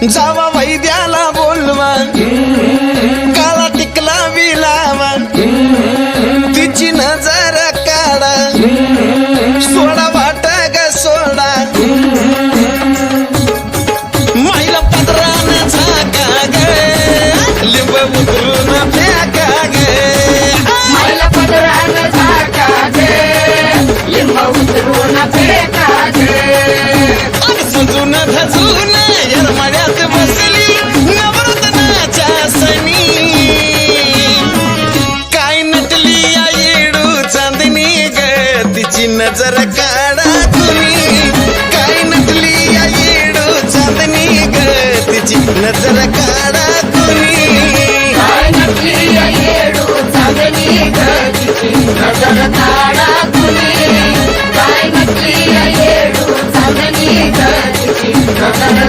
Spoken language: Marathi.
जावा वैद्याला बोलवा काळा टिकला विलावा तिची नजर काढा सोडा वाट ग सोडा माईला पदरान झाका ग लिंब उतरून फेका ग माईला पदरान झाका ग लिंब उतरून फेका ग सजून धजून येरमाड्यात बसली नवरत्नाच्या सणी काय नटली या येडू चांदणी ग तिची नजर काढा तुम्ही काय नटली या येडू चांदणी ग तिची नजर काढा तुम्ही काय नटली या येडू चांदणी ग तिची नजर काढा तुम्ही काय नटली या येडू चांदणी ग तिची नजर